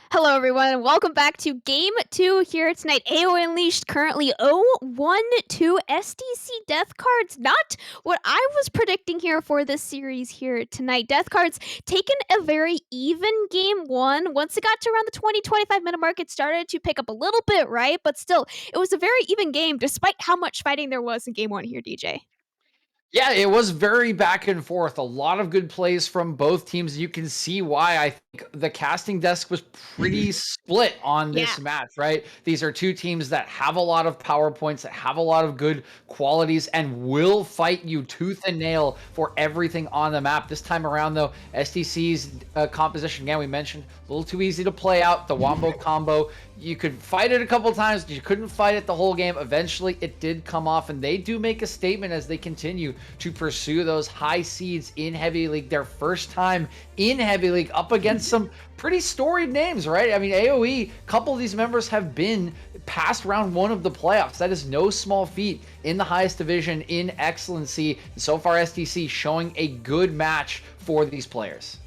Hello, everyone, and welcome back to Game 2 here tonight. AOE Unleashed currently 0-1 to SDC Death Cards. Not what I was predicting here for this series here tonight. Death Cards taken a very even Game 1. Once it got to around the 20-25 minute mark, it started to pick up a little bit, right? But still, it was a very even game despite how much fighting there was in Game 1 here, DJ. Yeah, it was very back and forth. A lot of good plays from both teams. You can see why I think the casting desk was pretty split on Yeah. this match, right? These are two teams that have a lot of power points, that have a lot of good qualities, and will fight you tooth and nail for everything on the map. This time around, though, SDC's composition, again, we mentioned, a little too easy to play out. The Wombo combo, you could fight it a couple times, but you couldn't fight it the whole game. Eventually, it did come off, and they do make a statement as they continue to pursue those high seeds in Heavy League. Their first time in Heavy League up against some pretty storied names, right? I mean, AOE, a couple of these members have been past round one of the playoffs. That is no small feat in the highest division in excellency. So far, SDC showing a good match for these players.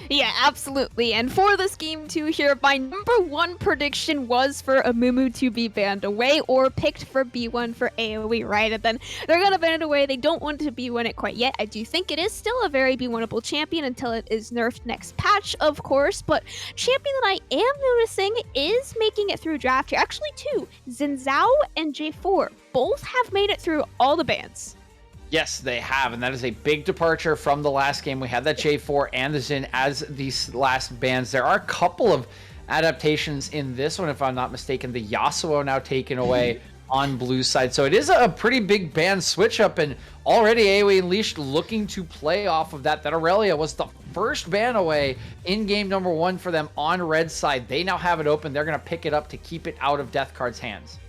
Yeah, absolutely. And for this game too here, my number one prediction was for Amumu to be banned away or picked for B1 for AOE, right? And then they're gonna ban it away. They don't want to B1 it quite yet. I do think it is still a very B1able champion until it is nerfed next patch, of course. But champion that I am noticing is making it through draft here. Actually, two. Xin Zhao and J4 both have made it through all the bans. Yes, they have, and that is a big departure from the last game. We had that J4 and the Xin as these last bans. There are a couple of adaptations in this one, if I'm not mistaken. The Yasuo now taken away on blue side. So it is a pretty big ban switch up, and already AOE Unleashed looking to play off of that. That Aurelia was the first ban away in game number one for them on red side. They now have it open. They're going to pick it up to keep it out of Death Card's hands.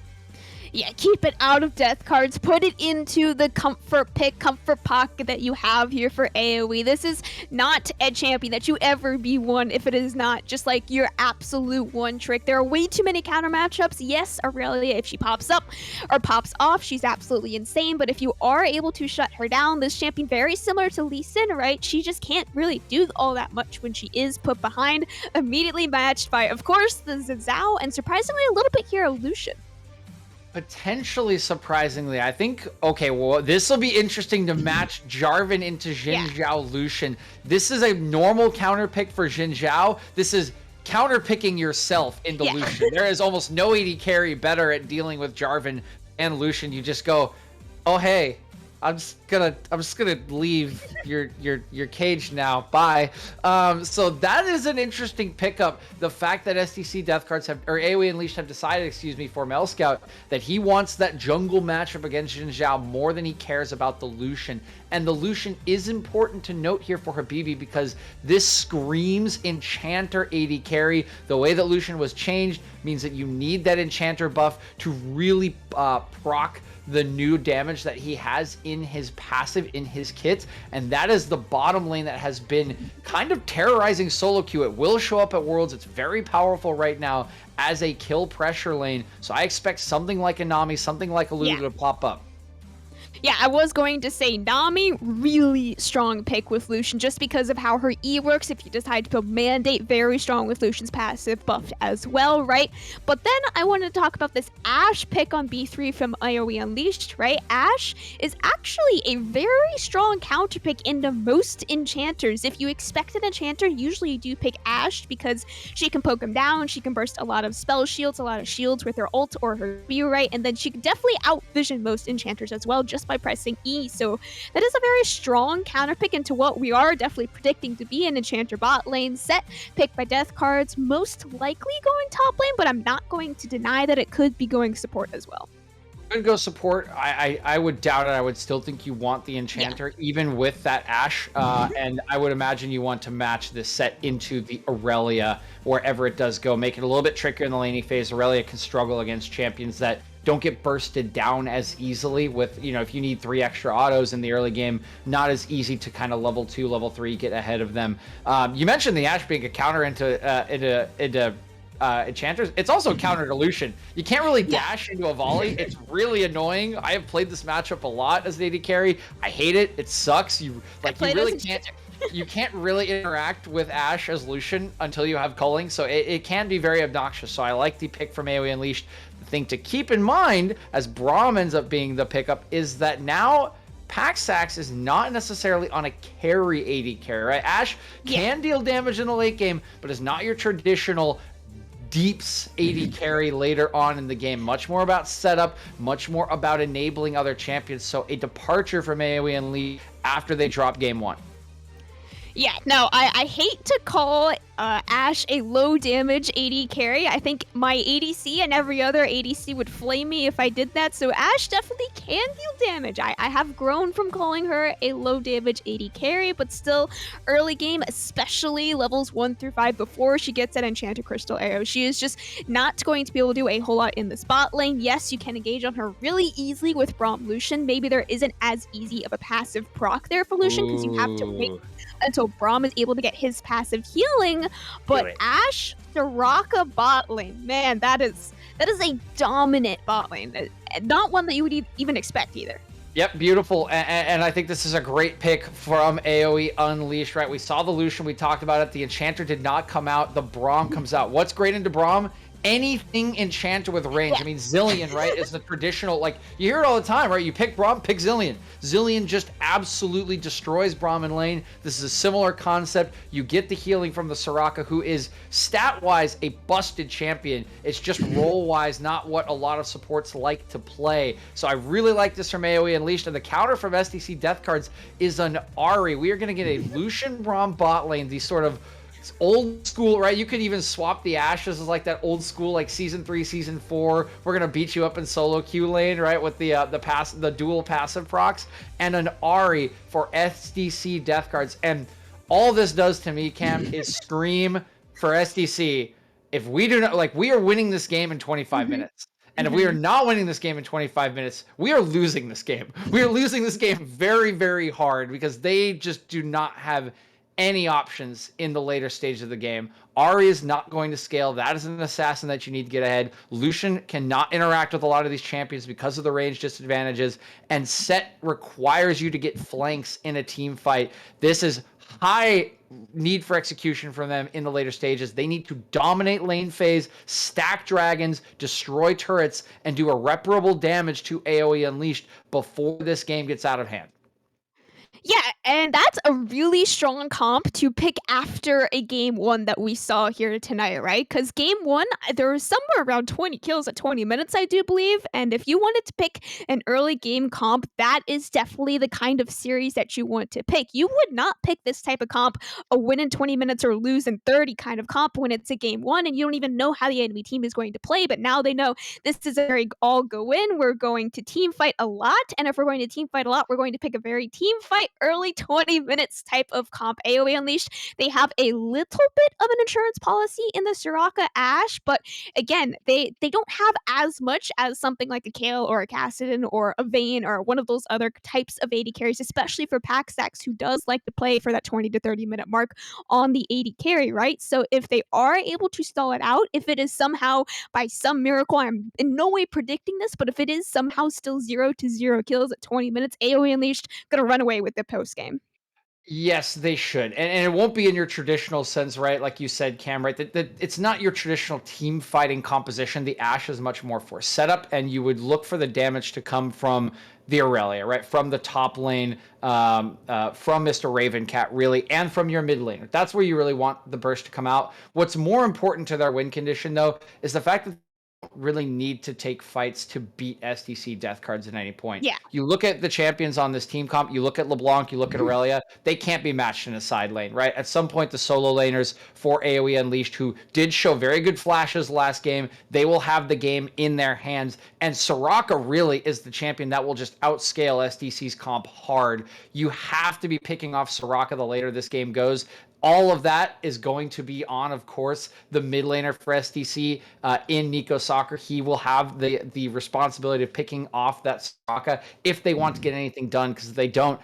Yeah, keep it out of death cards. Put it into the comfort pick, comfort pocket that you have here for AoE. This is not a champion that you ever be one if it is not just like your absolute one trick. There are way too many counter matchups. Yes, Aurelia, if she pops up or pops off, she's absolutely insane. But if you are able to shut her down, this champion, very similar to Lee Sin, right? She just can't really do all that much when she is put behind. Immediately matched by, of course, the Zhao, and surprisingly a little bit here, Lucian. Potentially surprisingly, I think, okay, well, this will be interesting to match Jarvan into Xin Zhao Lucian. This is a normal counter pick for Xin Zhao. This is counter picking yourself into Lucian. There is almost no AD carry better at dealing with Jarvan and Lucian. You just go, oh, hey, I'm just gonna leave your cage now. Bye. So that is an interesting pickup. The fact that SDC Death Cards have, or AOE Unleashed have decided, excuse me, for Mel Scout, that he wants that jungle matchup against Xin Zhao more than he cares about the Lucian. And the Lucian is important to note here for Habibi because this screams Enchanter AD carry. The way that Lucian was changed means that you need that Enchanter buff to really proc the new damage that he has in his passive, in his kit, and that is the bottom lane that has been kind of terrorizing solo queue. It will show up at Worlds. It's very powerful right now as a kill pressure lane, so I expect something like a Nami, something like a Lulu to pop up. Yeah, I was going to say Nami, really strong pick with Lucian just because of how her E works. If you decide to put Mandate, very strong with Lucian's passive buffed as well, right? But then I wanted to talk about this Ashe pick on B3 from AOE Unleashed, right? Ashe is actually a very strong counter pick into most enchanters. If you expect an enchanter, usually you do pick Ashe because she can poke him down, she can burst a lot of spell shields, a lot of shields with her ult or her Q, right? And then she can definitely out-vision most enchanters as well, just by pressing E. So that is a very strong counter pick into what we are definitely predicting to be an enchanter bot lane set picked by Death Cards, most likely going top lane, but I'm not going to deny that it could be going support as well. Could go support. I would doubt it. I would still think you want the Enchanter, even with that Ashe. And I would imagine you want to match this set into the Aurelia wherever it does go. Make it a little bit trickier in the laning phase. Aurelia can struggle against champions that don't get bursted down as easily with, you know, if you need 3 extra autos in the early game, not as easy to kind of level 2, level 3, get ahead of them. You mentioned the Ashe being a counter into enchanters. It's also counter to Lucian. You can't really dash into a volley. It's really annoying. I have played this matchup a lot as an AD carry. I hate it. It sucks. You really can't. you can't really interact with Ashe as Lucian until you have culling, so it can be very obnoxious. So I like the pick from AOE Unleashed. The thing to keep in mind, as Braum ends up being the pickup, is that now Paxax is not necessarily on a carry AD carry, right? Ashe can deal damage in the late game, but is not your traditional Deeps AD carry later on in the game. Much more about setup, much more about enabling other champions. So a departure from AOE and Lee after they drop game 1. Yeah, no, I hate to call Ashe a low damage AD carry. I think my ADC and every other ADC would flame me if I did that, so Ashe definitely can deal damage. I have grown from calling her a low damage AD carry, but still, early game, especially levels 1 through 5 before she gets that Enchanted Crystal Arrow, she is just not going to be able to do a whole lot in the spot lane. Yes, you can engage on her really easily with Braum Lucian. Maybe there isn't as easy of a passive proc there for Lucian because you have to wait until Braum is able to get his passive healing. But Ashe Soraka bot lane, man, that is a dominant bot lane. Not one that you would even expect either. Yep, beautiful. And I think this is a great pick from AOE Unleashed, right? We saw the Lucian, we talked about it. The Enchanter did not come out. The Braum comes out. What's great into Braum? Anything Enchanter with range. I mean, Zillion, right, is the traditional, like, you hear it all the time, right? You pick Braum, pick Zillion. Zillion just absolutely destroys Braum in lane. This is a similar concept. You get the healing from the Soraka, who is stat-wise a busted champion. It's just role-wise not what a lot of supports like to play. So I really like this from AOE Unleashed. And the counter from SDC Death Cards is an Ahri. We are going to get a Lucian Braum bot lane, these sort of old school, right? You could even swap the Ashes as like that old school, like season 3, season 4. We're gonna beat you up in solo queue lane, right? With the dual passive procs, and an Ahri for SDC Death Cards. And all this does to me, Cam, is scream for SDC. If we do not, like, we are winning this game in 25 minutes. And if we are not winning this game in 25 minutes, we are losing this game. We are losing this game very, very hard because they just do not have any options in the later stage of the game. Ahri is not going to scale. That is an assassin that you need to get ahead. Lucian cannot interact with a lot of these champions because of the range disadvantages, and Set requires you to get flanks in a team fight. This is high need for execution from them in the later stages. They need to dominate lane phase, stack dragons, destroy turrets, and do irreparable damage to AOE Unleashed before this game gets out of hand. Yeah, and that's a really strong comp to pick after a game 1 that we saw here tonight, right? Because game 1, there was somewhere around 20 kills at 20 minutes, I do believe. And if you wanted to pick an early game comp, that is definitely the kind of series that you want to pick. You would not pick this type of comp, a win in 20 minutes or lose in 30 kind of comp, when it's a game 1 and you don't even know how the enemy team is going to play. But now they know this is a very all go in. We're going to team fight a lot. And if we're going to team fight a lot, we're going to pick a very team fight early 20 minutes type of comp. AOE Unleashed, they have a little bit of an insurance policy in the Soraka Ashe, but again, they don't have as much as something like a Kayle or a Kassadin or a Vayne or one of those other types of AD carries, especially for Paxax, who does like to play for that 20 to 30 minute mark on the AD carry, right? So if they are able to stall it out, if it is somehow by some miracle, I'm in no way predicting this, but if it is somehow still 0 to 0 kills at 20 minutes, AOE Unleashed gonna run away with the post game. Yes, they should. And it won't be in your traditional sense, right? Like you said, Cam, right? That it's not your traditional team fighting composition. The Ashe is much more for setup, and you would look for the damage to come from the Aurelia, right? From the top lane, from Mr. Ravencat, really, and from your mid lane. That's where you really want the burst to come out. What's more important to their win condition, though, is the fact that really need to take fights to beat SDC Death Cards at any point. Yeah. You look at the champions on this team comp, you look at LeBlanc, you look at Aurelia, they can't be matched in a side lane, right? At some point, the solo laners for AoE Unleashed, who did show very good flashes last game, they will have the game in their hands. And Soraka really is the champion that will just outscale SDC's comp hard. You have to be picking off Soraka the later this game goes. all of that is going to be on, of course, the mid laner for SDC in Nico Soccer. He will have the responsibility of picking off that Soraka if they want to get anything done, because they don't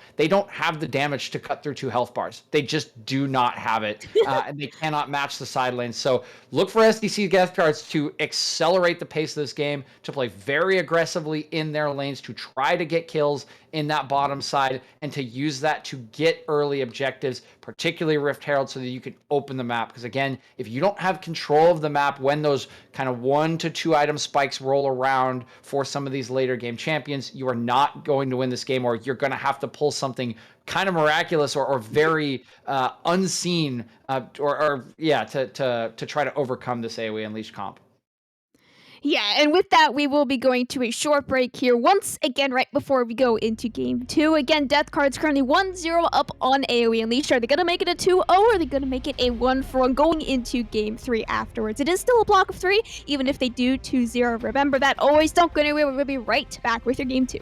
have the damage to cut through 2 health bars. They just do not have it, and they cannot match the side lanes. So look for SDC Death Guards to accelerate the pace of this game, to play very aggressively in their lanes, to try to get kills in that bottom side, and to use that to get early objectives, particularly Rift Herald, so that you can open the map. Because again, if you don't have control of the map when those kind of 1 to 2 item spikes roll around for some of these later game champions, you are not going to win this game, or you're going to have to pull something kind of miraculous or very unseen, to try to overcome this AOE Unleashed comp. Yeah, and with that, we will be going to a short break here once again right before we go into game 2. Again, Death Card's currently 1-0 up on AOE Unleashed. Are they going to make it a 2-0, or are they going to make it a 1-1 going into game 3 afterwards? It is still a block of 3, even if they do 2-0. Remember that. Always don't go anywhere. We'll be right back with your game 2.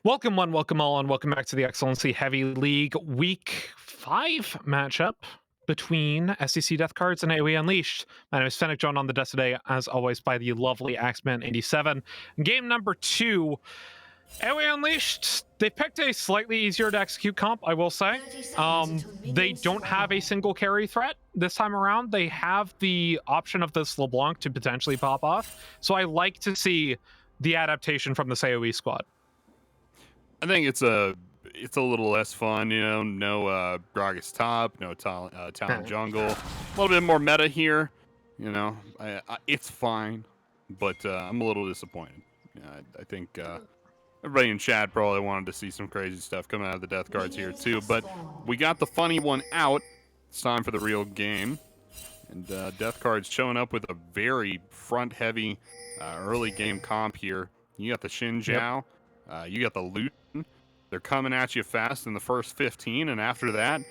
Welcome one, welcome all, and welcome back to the Excellency Heavy League Week 5 matchup between SDC Death Cards and AOE Unleashed. My name is Fennec, joined on the desk today, as always, by the lovely Axeman87. Game number 2, AOE Unleashed, they picked a slightly easier to execute comp, I will say. They don't have a single carry threat this time around. They have the option of this LeBlanc to potentially pop off, so I like to see the adaptation from this AOE squad. I think it's a little less fun, you know. No Gragas top, no Talon jungle. A little bit more meta here, you know. It's fine, but I'm a little disappointed. I think everybody in chat probably wanted to see some crazy stuff coming out of the Death Cards here too. But we got the funny one out. It's time for the real game, and Death Cards showing up with a very front-heavy early game comp here. You got the Xin Zhao. You got the Lucian. They're coming at you fast in the first 15, and after that, a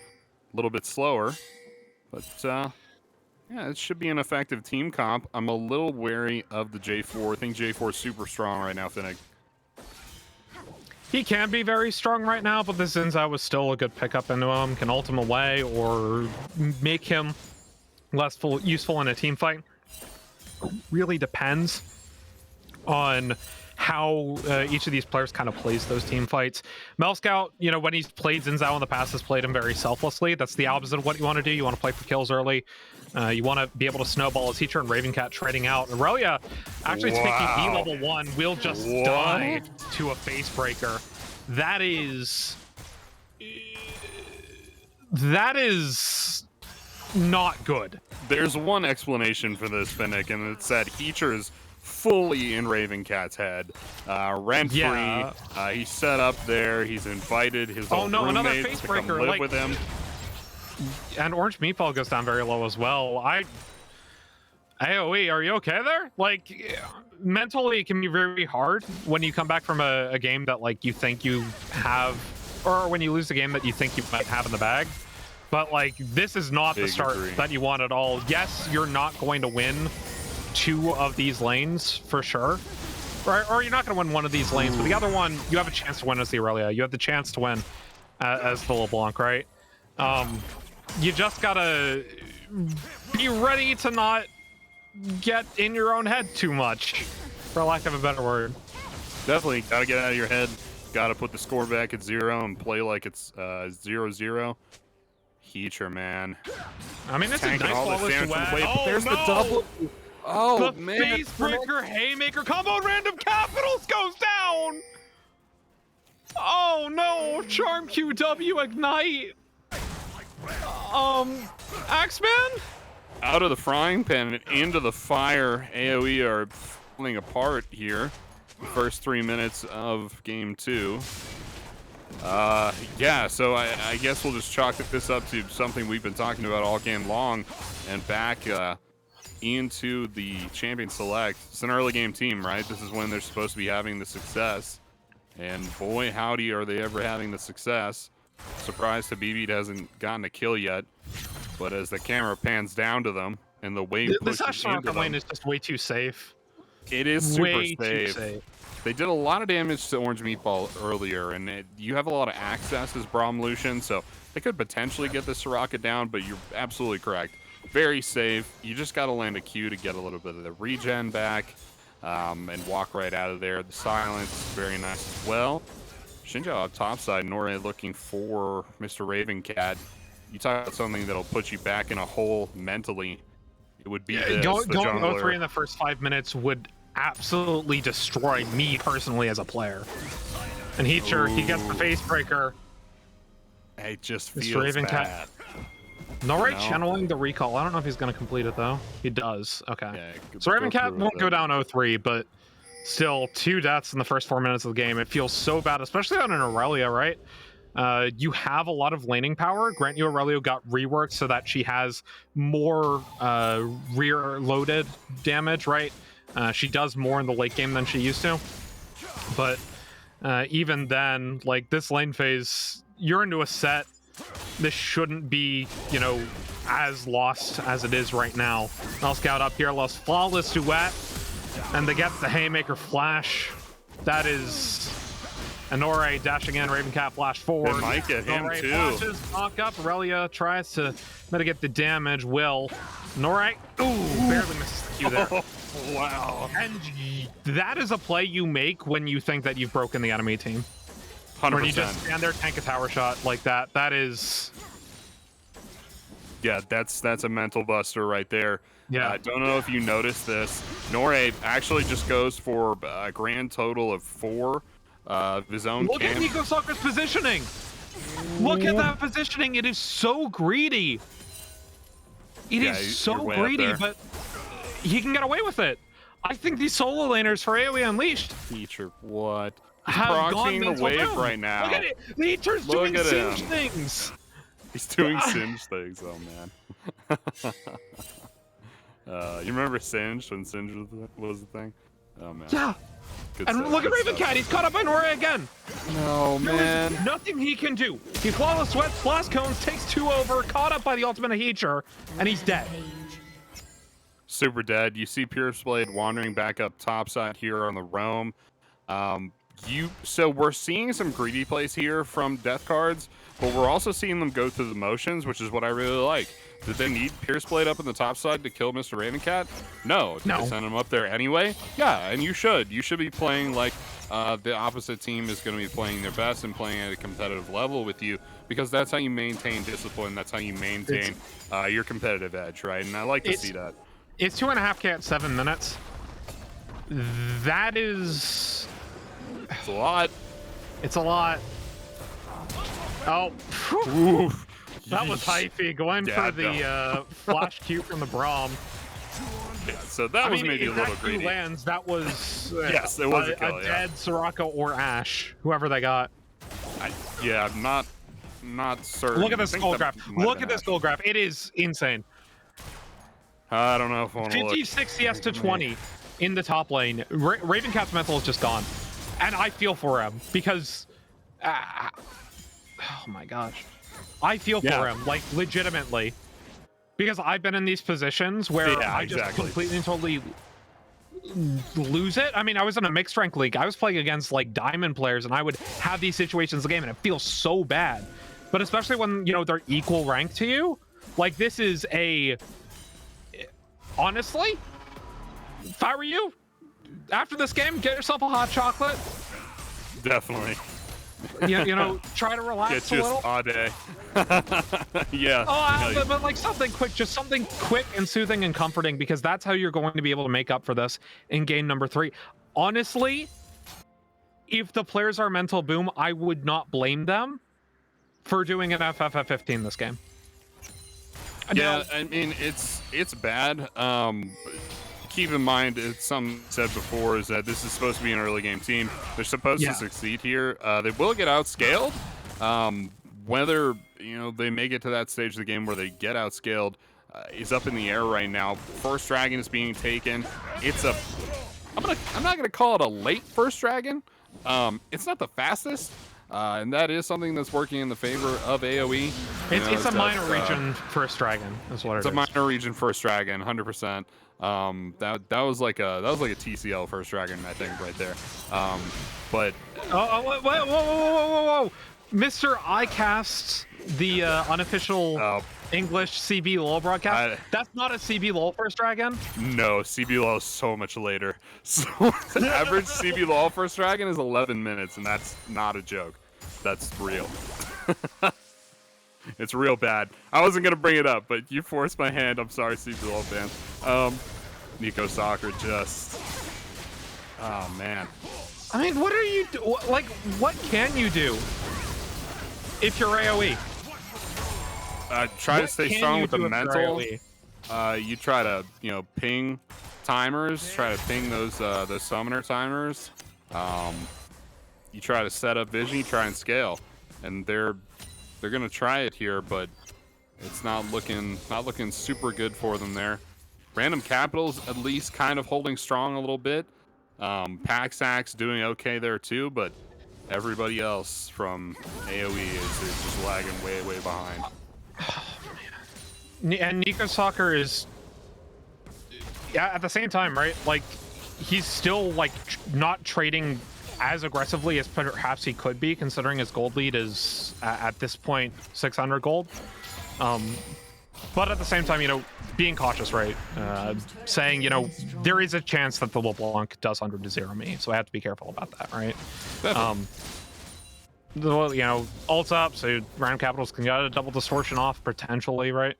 little bit slower. But, yeah, it should be an effective team comp. I'm a little wary of the J4. I think J4 is super strong right now, Finnick. He can be very strong right now, but this Xin Zhao was still a good pickup into him. Can ult him away or make him less useful in a team fight. Really depends on how each of these players kind of plays those team fights. Scout, you know, when he's played Xin Zhao in the past, has played him very selflessly. That's the opposite of what you want to do. You want to play for kills early. You want to be able to snowball his teacher and Ravencat trading out. Aurelia actually taking E level 1 will just die to a face breaker. That is not good. There's one explanation for this, Finnick, and it's that Heacher's fully in Ravencat's head. Rent-free. Yeah. He's set up there. He's invited his old another roommates face to breaker, come live with him. And Orange Meatball goes down very low as well. AOE, are you okay there? Like, mentally, it can be very hard when you come back from a game that, like, you think you have, or when you lose a game that you think you might have in the bag. But, like, this is not the start that you want at all. Yes, you're not going to win 2 of these lanes for sure, or you're not going to win one of these lanes, but the other one you have a chance to win as the Aurelia. You have the chance to win as the LeBlanc, right? You just gotta be ready to not get in your own head too much, for lack of a better word. Definitely gotta get out of your head. Gotta put the score back at 0 and play like it's 0-0. Heacher, man. I mean, it's a nice flawless duet. Oh, there's the double. Oh, the man. Face breaker haymaker combo random capitals goes down. Oh no, Charm QW ignite. Axeman? Out of the frying pan and into the fire. AOE are falling apart here. The first 3 minutes of game 2. Yeah, so I guess we'll just chalk this up to something we've been talking about all game long, and back into the Champion Select. It's an early game team, right? This is when they're supposed to be having the success. And boy, howdy, are they ever having the success. Surprised Habibie hasn't gotten a kill yet. But as the camera pans down to them and the wave pushes into them, lane is just way too safe. It is super way safe. Too safe. They did a lot of damage to Orange Meatball earlier, and you have a lot of access as Braum Lucian, so they could potentially get the Soraka down, but you're absolutely correct. Very safe. You just got to land a Q to get a little bit of the regen back and walk right out of there. The silence is very nice as well. Xin Zhao up topside, Nore looking for Mr. Ravencat. You talk about something that'll put you back in a hole mentally. It would be this, going the jungler. 0-3 in the first 5 minutes would absolutely destroy me personally as a player. And Heacher, he gets the face breaker. It just Mr. feels Ravencat. bad. Norray No. channeling the recall. I don't know if he's going to complete it, though. He does. Okay. Yeah, So go Ravencat through won't with go it. down 0-3, but still 2 deaths in the first 4 minutes of the game. It feels so bad, especially on an Aurelia, right? You have a lot of laning power. Grant you, Aurelio got reworked so that she has more rear-loaded damage, right? She does more in the late game than she used to. But even then, like, this lane phase, you're into a set. This shouldn't be, you know, as lost as it is right now. I'll scout up here. Lost flawless duet. And they get the Haymaker flash. That is Anore dashing in. Ravencat flash forward. They might get him, Anore too. flashes, knock up. Aurelia tries to mitigate the damage. Will. Anore, ooh, barely misses the Q there. Wow. And that is a play you make when you think that you've broken the enemy team. 100%. When you just stand there, tank a tower shot like that. That is... Yeah, that's a mental buster right there. Yeah. I don't know if you noticed this. Norre actually just goes for a grand total of 4 of his own Look at camp. Nico Soccer's positioning. Look at that positioning. It is so greedy. It Yeah, is you're so way up greedy, there. but he can get away with it. I think these solo laners for AOE Unleashed Feature, what? He's have gone proxying the mental wave boom. right now. Look at it. Leecher's Look doing at singe him. things. He's doing Singe things, oh man. You remember Singe when Singe was the thing? Oh man. Yeah. Good And stuff, look at good stuff. Ravencat. He's caught up by Nora again. No There man. is nothing he can do. He flawless sweats, blast cones, takes 2 over, caught up by the ultimate of Heacher, and he's dead. Super dead. You see Pierce Blade wandering back up topside here on the roam. So we're seeing some greedy plays here from death cards, but we're also seeing them go through the motions, which is what I really like. Did they need Pierce Blade up on the top side to kill Mr. Ravencat? No. Did No. they send him up there anyway? Yeah, and you should. You should be playing like the opposite team is going to be playing their best and playing at a competitive level with you, because that's how you maintain discipline. That's how you maintain your competitive edge, right? And I like to see that. It's 2.5K at 7 minutes. That is... It's a lot. It's a lot. Oh, Ooh. that was hyphy. Going Yeah, for the flash Q from the Braum. Yeah, so that was maybe a if little that Q greedy. lands, that was Yes, it was a kill, yeah. dead Soraka or Ashe, whoever they got. Yeah, I'm not certain. Look at this I think goal that graph. might have Look been at this Ashe. goal graph. It is insane. I don't know if I want to look. 56 CS to 20 in the top lane. Ravencat's mental is just gone. And I feel for him because... oh my gosh. I feel for him, like, legitimately. Because I've been in these positions where I just completely and totally lose it. I mean, I was in a mixed rank league. I was playing against, like, diamond players, and I would have these situations in the game, and it feels so bad. But especially when, you know, they're equal rank to you. Like, this is a... Honestly, if I were you, after this game, get yourself a hot chocolate. Definitely. You know, try to relax Get a just little. a day. Yeah. Oh, but like something quick, just something quick and soothing and comforting, because that's how you're going to be able to make up for this in game number 3. Honestly, if the players are mental boom, I would not blame them for doing an FFF15 this game. Yeah, I mean, it's bad. Keep in mind, it's something said before, is that this is supposed to be an early game team. They're supposed to succeed here. They will get outscaled. Whether, you know, they make it to that stage of the game where they get outscaled is up in the air right now. First dragon is being taken. It's a... I'm not gonna call it a late first dragon. It's not the fastest. And that is something that's working in the favor of AOE. It's a minor region first dragon, is what it is. It's a minor region first dragon, 100%. That was like a TCL first dragon, I think, right there. But whoa. Mr. iCast, the unofficial English CB LOL broadcast, that's not a CB LOL first dragon? No, CB LOL is so much later. So the average CB LOL first dragon is 11 minutes, and that's not a joke. That's real. It's real bad. I wasn't going to bring it up, but you forced my hand. I'm sorry, CB LOL fans. Nico Soccer just... Oh man. I mean, what are you like? What can you do if you're AOE? Try to What stay can strong you with the do if you're mental. AOE? You try to, ping timers. Try to ping those summoner timers. You try to set up vision. You try and scale, and they're gonna try it here, but it's not looking super good for them there. Random Capitals at least kind of holding strong a little bit. Paxax doing okay there too, but everybody else from AOE is just lagging way behind. And Nico Soccer is, yeah, at the same time, right? Like, he's still like not trading as aggressively as perhaps he could be, considering his gold lead is at this point 600 gold. But at the same time, being cautious, right? Saying, there is a chance that the LeBlanc does 100 to 0 me, so I have to be careful about that, right? Ult's up, so random capitals can get a double distortion off potentially, right?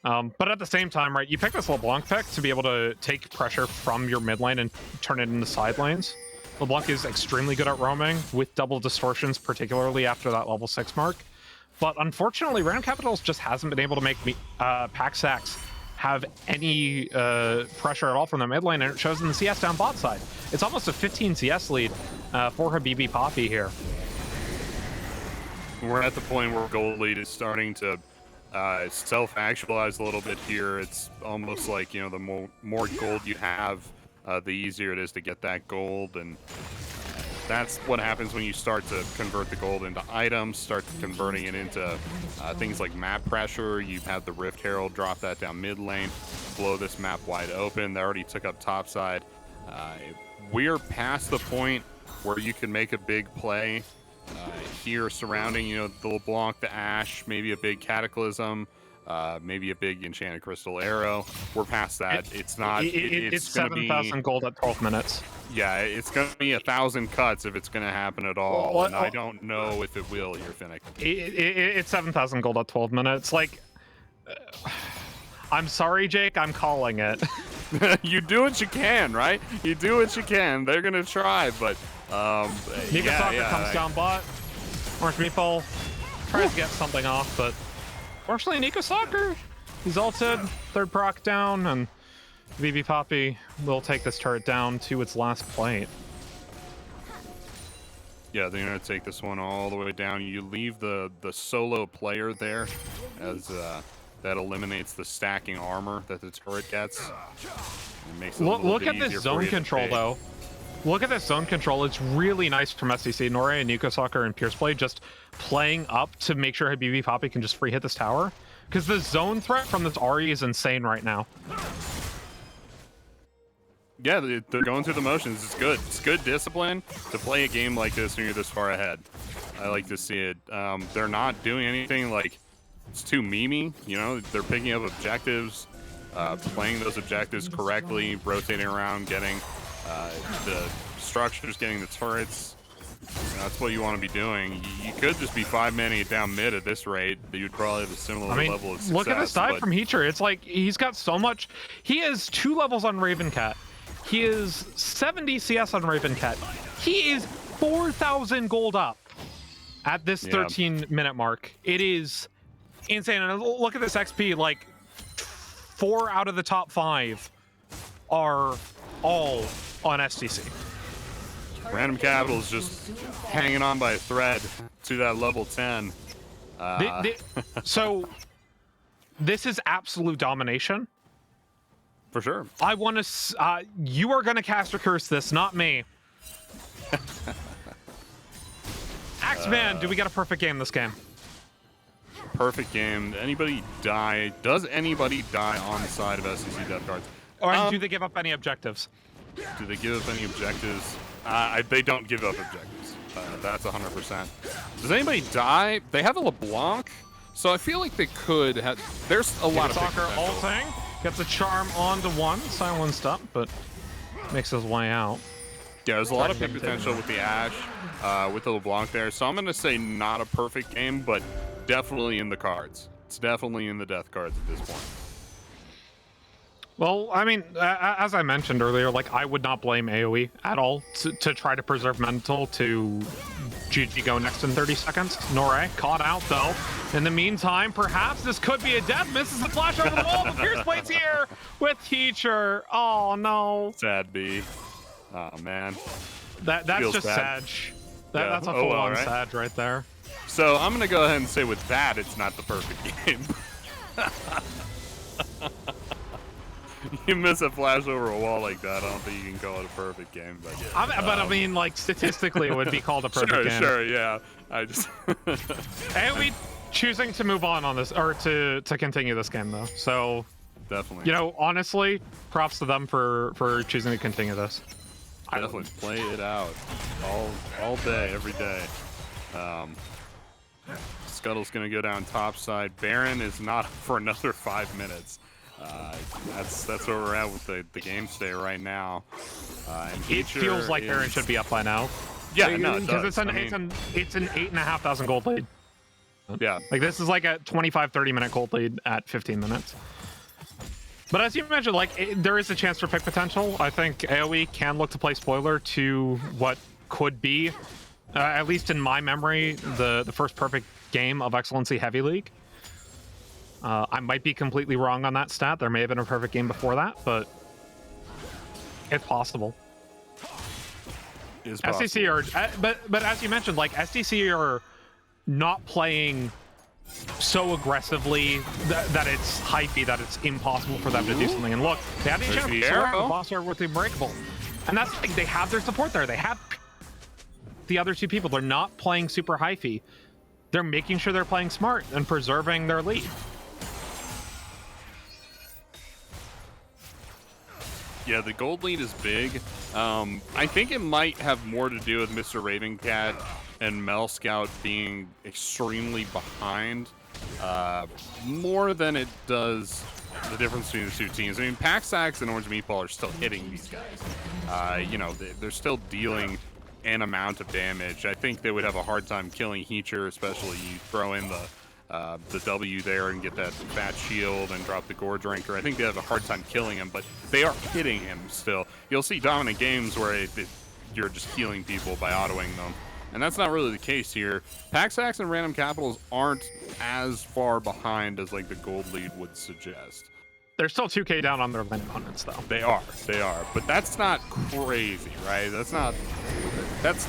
But at the same time, right, you pick this LeBlanc pick to be able to take pressure from your mid lane and turn it into side lanes. LeBlanc is extremely good at roaming with double distortions, particularly after that level 6 mark. But unfortunately, Random Capitals just hasn't been able to make Paxax have any pressure at all from the mid lane, and it shows in the CS down bot side. It's almost a 15 CS lead for Habibi Poppy here. We're at the point where gold lead is starting to self-actualize a little bit here. It's almost like, the more gold you have, the easier it is to get that gold, and that's what happens when you start to convert the gold into items, start converting it into things like map pressure. You have the Rift Herald drop that down mid lane, blow this map wide open. They already took up top side. We're past the point where you can make a big play here surrounding, the LeBlanc, the Ashe, maybe a big Cataclysm, maybe a big Enchanted Crystal Arrow. We're past that. It's not. It's 7,000 gold at 12 minutes. Yeah, it's going to be 1,000 cuts if it's going to happen at all, and I don't know if it will here, Finnick. It's 7,000 gold at 12 minutes. Like, I'm sorry, Jake, I'm calling it. You do what you can, right? You do what you can. They're going to try, but Nico Soccer comes down bot. Orange Meatball tries to get something off, but fortunately, Nico Soccer, he's ulted, third proc down, and VB Poppy will take this turret down to its last plate. Yeah, they're going to take this one all the way down. You leave the solo player there, as that eliminates the stacking armor that the turret gets. It makes it look at this zone control, though. Look at this zone control. It's really nice from SDC. Norre and Nico Soccer and Pierceblade just playing up to make sure Habibi Poppy can just free hit this tower. Because the zone threat from this Ahri is insane right now. Yeah, they're going through the motions. It's good. It's good discipline to play a game like this when you're this far ahead. I like to see it. They're not doing anything like it's too memey. They're picking up objectives, playing those objectives correctly, rotating around, getting the structures, getting the turrets. That's what you want to be doing. You could just be 5-manning it down mid at this rate. You'd probably have a similar level of success. Look at this dive from Heacher. It's like he's got so much. He has 2 levels on Ravencat. He is 70 CS on Ravencat. He is 4,000 gold up at this 13-minute mark. It is insane. And look at this XP. Like, 4 out of the top 5 are all on SDC. Random Capital is just hanging on by a thread to that level 10. So this is absolute domination. For sure. I want to. You are going to cast or curse this, not me. Axeman, do we get a perfect game this game? Perfect game. Anybody die? Does anybody die on the side of SDC death cards? Or do they give up any objectives? Do they give up any objectives? They don't give up objectives. That's 100%. Does anybody die? They have a LeBlanc, so I feel like they could have. There's a lot of Soccer ulting. Gets a charm onto one, silenced up, but makes his way out. Yeah, there's a lot of pick potential with the Ashe, with the LeBlanc there. So I'm going to say not a perfect game, but definitely in the cards. It's definitely in the death cards at this point. Well, I mean, as I mentioned earlier, like I would not blame AOE at all to try to preserve mental to GG go next in 30 seconds. Nore caught out though. In the meantime, perhaps this could be a death. Misses the flash over the wall, but Pierce Blade's here with Teacher. Oh no. Sad B. Oh man. That's Feels just bad. Sag. Yeah. That's a Oh, well, full-on right? Sag right there. So I'm gonna go ahead and say with that, it's not the perfect game. You miss a flash over a wall like that, I don't think you can call it a perfect game. But I mean, like statistically, it would be called a perfect game. Sure, yeah. I just AOE choosing to move on this, or to continue this game though. So, definitely. you know, honestly, props to them for choosing to continue this. Definitely play it out all day, every day. Scuttle's gonna go down top side. Baron is not for another 5 minutes. That's where we're at with the game state right now. And It feels like Baron should be up by now. Yeah, no, it because does. it's an 8,500 gold lead. Yeah. Like this is like a 25-30 minute gold lead at 15 minutes. But as you mentioned, like there is a chance for pick potential. I think AOE can look to play spoiler to what could be, at least in my memory, the first perfect game of Excellency Heavy League. I might be completely wrong on that stat. There may have been a perfect game before that, but it's possible. Is possible. SDC are, but as you mentioned, like SDC are not playing so aggressively that it's hypey, that it's impossible for them to do something. And look, they had a chance to surround the boss with the Unbreakable, and that's like they have their support there. They have the other two people. They're not playing super hypey. They're making sure they're playing smart and preserving their lead. Yeah, the gold lead is big. I think it might have more to do with Mr. Ravencat and Mel Scout being extremely behind, more than it does the difference between the two teams. I mean, Paxax and Orange Meatball are still hitting these guys. You know, they're still dealing an amount of damage. I think they would have a hard time killing Heacher, especially you throw in the W there and get that fat shield and drop the Gore Drinker. I think they have a hard time killing him, but they are hitting him still. You'll see dominant games where you're just healing people by autoing them. And that's not really the case here. Paxax and Random Capitals aren't as far behind as like the gold lead would suggest. They're still 2k down on their lane opponents, though. They are. But that's not crazy, right? That's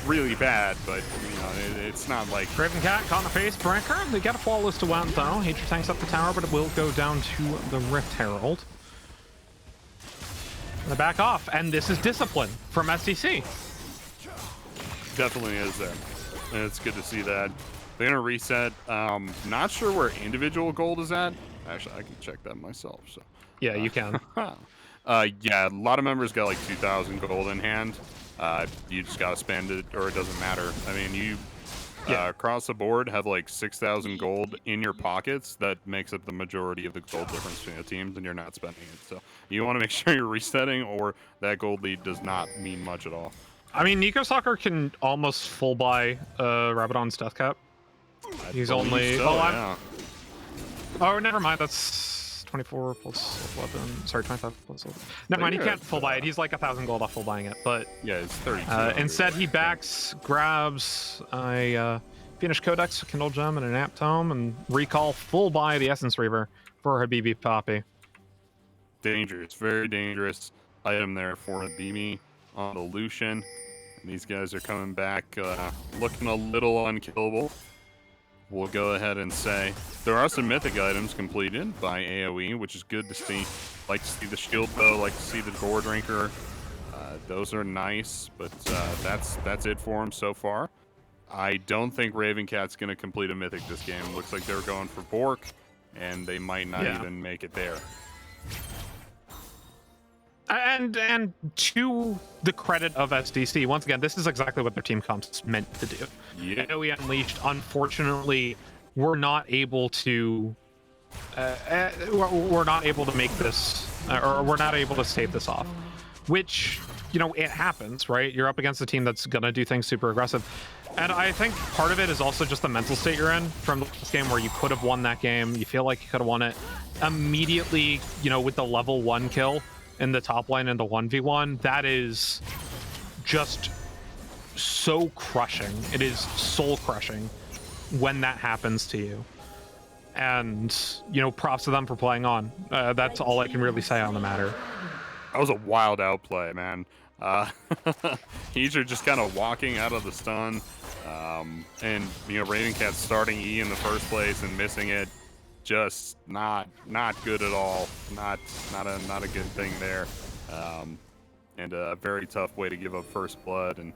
really bad, but you know, it's not like... Raven Cat caught in the face breaker. They get a flawless to one, though. Heacher tanks up the tower, but it will go down to the Rift Herald. And they back off, and this is discipline from SDC. Definitely is there. And it's good to see that. They're gonna reset. Not sure where individual gold is at. Actually, I can check that myself. So Yeah, you can. yeah, a lot of members got like 2,000 gold in hand. You just gotta spend it, or it doesn't matter. I mean, you across the board have like 6,000 gold in your pockets. That makes up the majority of the gold difference between the teams, and you're not spending it. So you want to make sure you're resetting, or that gold lead does not mean much at all. I mean, Nico Soccer can almost full buy Rabadon's Death Cap. He's only... So, yeah. Oh, never mind. That's 24 plus 11. Sorry, 25 plus 11. Never mind. He can't full buy it. He's like 1,000 gold off full buying it. But yeah, it's 32. Instead, he grabs a Phoenix Codex, Kindle Gem, and an Apt Tome, and recall full buy the Essence Reaver for Habibi Poppy. Dangerous. Very dangerous item there for Habibi on the Lucian. And these guys are coming back looking a little unkillable. We'll go ahead and say there are some mythic items completed by AOE, which is good to see. Like to see the shield bow, like to see the Gore Drinker. Those are nice, but that's it for them so far. I don't think Ravencat's going to complete a mythic this game. Looks like they're going for Bork, and they might not even make it there. And to the credit of SDC, once again, this is exactly what their team comp's meant to do. Yeah. AOE Unleashed, unfortunately, we're not able to make this, or we're not able to stave this off. Which, you know, it happens, right? You're up against a team that's gonna do things super aggressive. And I think part of it is also just the mental state you're in from this game where you could have won that game. You feel like you could have won it immediately, you know, with the level 1 kill in the top lane in the 1v1. That is just so crushing. It is soul crushing when that happens to you. And, you know, props to them for playing on. That's all I can really say on the matter. That was a wild outplay, man. Heater just kind of walking out of the stun. And, you know, Raven Cat starting E in the first place and missing it. Just not good at all. Not a good thing there. And a very tough way to give up first blood. And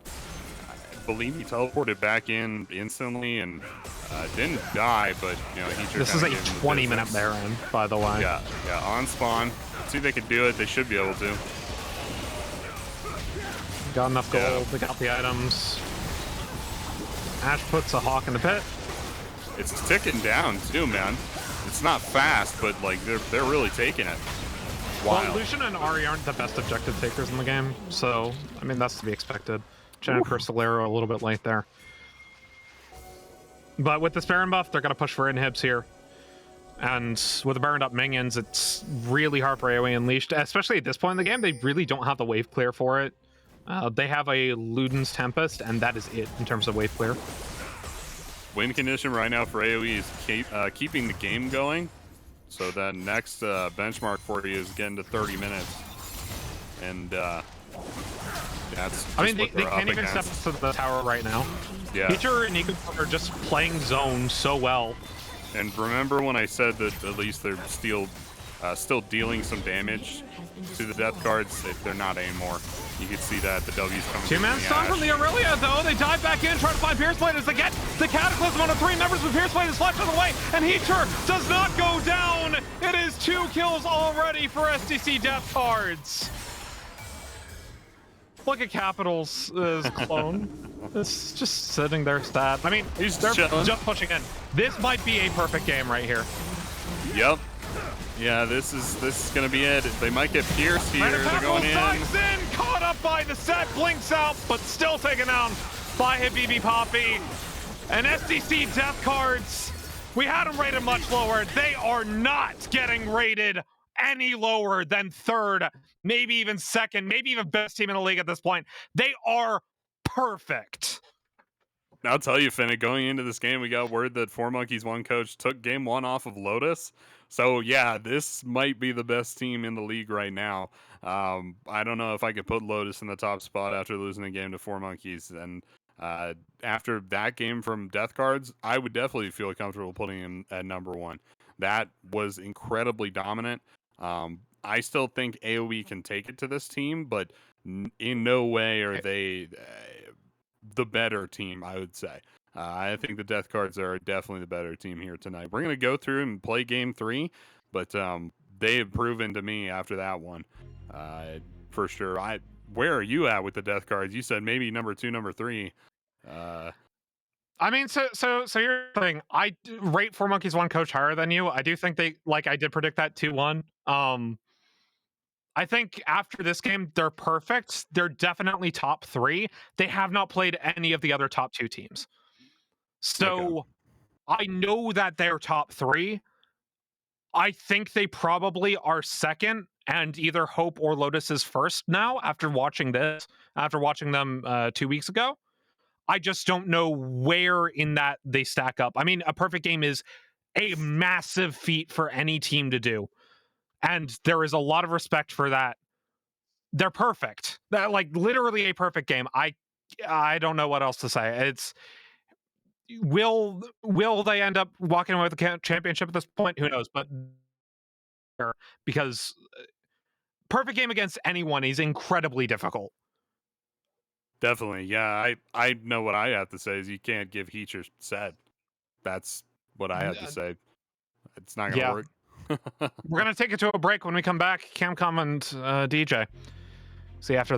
I believe he teleported back in instantly and didn't die, but, you know, Heater. This is a 20-minute Baron, by the way. Yeah, on spawn. See if they can do it. They should be able to. Got enough gold. They got the items. Ash puts a Hawk in the pit. It's ticking down too, man. It's not fast, but like they're really taking it. Wild. Well, Lucian and Ahri aren't the best objective takers in the game, so I mean that's to be expected. Jennifer Solero a little bit late there. But with this Baron buff, they're gonna push for inhibs here. And with the Baroned up minions, it's really hard for AOE Unleashed, especially at this point in the game. They really don't have the wave clear for it. They have a Luden's Tempest, and that is it in terms of wave clear. Win condition right now for AOE is keeping the game going. So that next benchmark for you is getting to 30 minutes. And that's I mean, they can't even step to the tower right now. Yeah. Teacher and Nico are just playing zone so well. And remember when I said that at least they're still dealing some damage to the death cards? They're not anymore. You can see that the W's coming. Two-man stun from the Aurelia, though. They dive back in, try to find Pierce Blade as they get the Cataclysm on 3 members, but Pierce Blade is flushed out of the way, and Heater does not go down. It is 2 kills already for SDC death cards. Look at Capital's clone. It's just sitting there stat. I mean, they're just pushing in. This might be a perfect game right here. Yep. Yeah, this is gonna be it. They might get pierced here. They're going in. Caught up by the set, blinks out, but still taken down by Habibi Poppy. And SDC death cards, we had them rated much lower. They are not getting rated any lower than 3rd, maybe even 2nd, maybe even best team in the league at this point. They are perfect. I'll tell you, Finnick, going into this game, we got word that 4Monkeys1 coach took game 1 off of Lotus. So, yeah, this might be the best team in the league right now. I don't know if I could put Lotus in the top spot after losing a game to 4Monkeys. And after that game from Death Cards, I would definitely feel comfortable putting him at number 1. That was incredibly dominant. I still think AOE can take it to this team, but in no way are they the better team, I would say. I think the Death Cards are definitely the better team here tonight. We're going to go through and play game 3, but they have proven to me after that one, for sure. Where are you at with the Death Cards? You said maybe number 2, number 3. I mean, so here's the thing. I rate 4Monkeys1 coach higher than you. I do think they, like, I did predict that 2-1. I think after this game, they're perfect. They're definitely top 3. They have not played any of the other top 2 teams. So I know that they're top 3. I think they probably are 2nd, and either Hope or Lotus is 1st now after watching this, after watching them 2 weeks ago. I just don't know where in that they stack up. I mean, a perfect game is a massive feat for any team to do. And there is a lot of respect for that. They're perfect. That, like, literally a perfect game. I don't know what else to say. It's will they end up walking away with the championship at this point? Who knows? But because perfect game against anyone is incredibly difficult. Definitely, yeah. I know what I have to say is you can't give Heater set. That's what I have to say. It's not gonna work. We're gonna take it to a break. When we come back, Camcom and DJ. See you after the break.